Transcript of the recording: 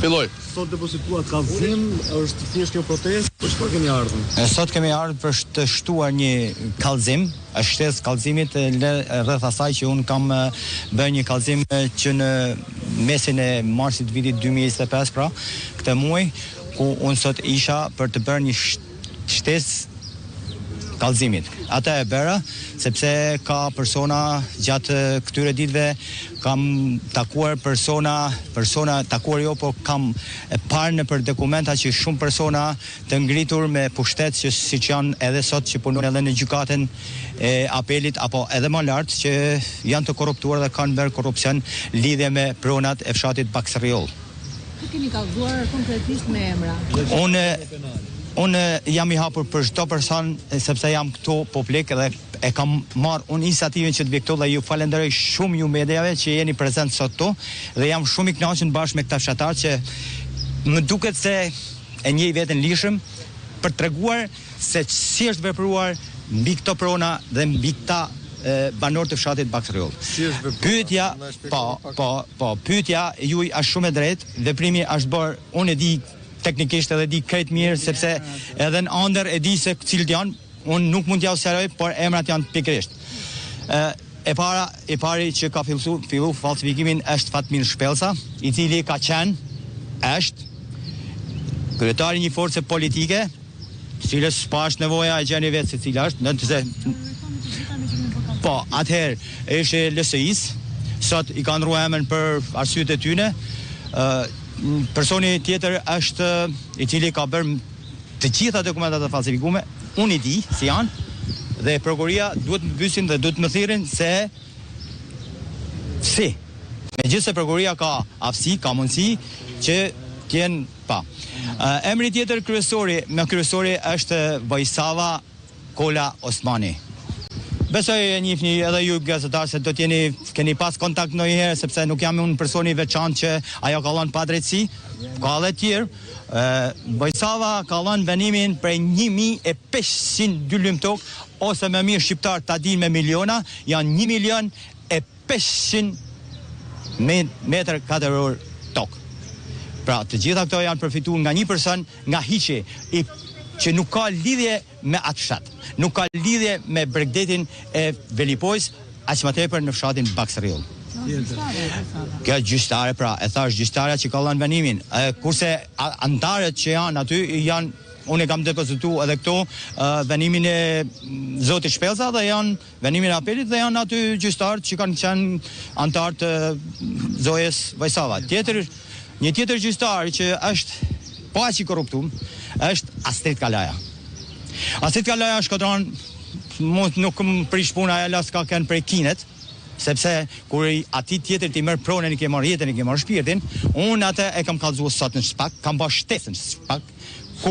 Filloj. Sot depozituat kallëzim, është thjesht kjo protestë, për çfarë kemi ardhur? Sot kemi ardhur për të shtuar një kallëzim, është shtesë kallëzimit rreth asaj që un kam bërë një kallëzim që në mesin e marsit vitit 2025, pra, këtë muaj, ku un sot isha për të bërë një shtesë kallëzimit. Ata e bëra sepse ka persona gjatë këtyre ditëve kam takuar persona takuar jo, por kam parë në për dokumenta që shumë persona të ngritur me pushtet që siç janë edhe sot që punojnë edhe në gjykatën e apelit apo edhe më lart që janë të korruptuar dhe kanë bërë korrupsion lidhje me pronat e fshatit Baksërriol. Ku keni kallëzuar konkretisht me emra? Unë jam i hapur për çdo person sepse jam këtu publik dhe e kam marrë unë iniciativën që të vi këtu dhe ju falenderoj shumë ju mediave që jeni prezent sot këtu dhe jam shumë i kënaqur bashkë me këta fshatar që më duket se e njeh veten lishëm për treguar se si është vepruar mbi këto prona dhe mbi këta banor të fshatit Baksërriol. Pyetja, pyetja juaj është shumë e drejtë, veprimi është bërë, unë e di teknikisht edhe di krejt mirë sepse edhe në ëndër e di se cilët janë, unë nuk mund t'ja sqaroj, por emrat janë pikërisht. E pari që ka fillu falsifikimin është Fatmir Shpellsa, i cili ka është kryetari një force politike, cilës pa është nevoja e gjeni vetë se cila është, po, atëherë ishte LSI-s, sot i kanë ndruar emrin për arsyet e tyne. Personi tjetër është i cili ka bërë të gjitha dokumentat e falsifikume, unë i di si janë, dhe prokuroria duhet më pyesin dhe duhet më thirrin se si. Megjithëse prokuroria ka aftësi, ka mundësi që t'jenë pa. Emri tjetër kryesori është Vojsava Kola Osmani. Besoj e njihni edhe ju gazetar se do keni pas kontakt ndonjëherë sepse nuk jam unë personi i veçantë që ajo ka lënë pa drejtësi, ka edhe tjerë. Vojsava ka lënë venimin për 1500 dyllym tokë, ose më mirë shqiptar ta dinë me miliona, janë 1.500.000 metër katror tokë. Pra, të gjitha këto janë përfituar nga një person nga hiçi që nuk ka lidhje me atë fshat, nuk ka lidhje me bregdetin e Velipojs, aq më tepër në fshatin Baksërriol. Kjo gjyqtare, pra, e thash gjyqtarja që ka lënë venimin, kurse antarët që janë aty unë e kam depozituar edhe këto venimin e zotit Shpellsa dhe janë venimin e apelit dhe janë aty gjyqtarët që kanë qenë antar të zojes Vojsava. Një tjetër gjyqtar që është po aq i korruptum është Astrid Kalaja. Astrid Kalaja shkatron nuk më prish puna e las ka kënë prej kinet, sepse kur ati tjetër ti merr pronën, i ke marrë jetën, i ke marrë shpirtin, unë atë e kam kallëzuar sot në SPAK, kam bërë shtesën SPAK, ku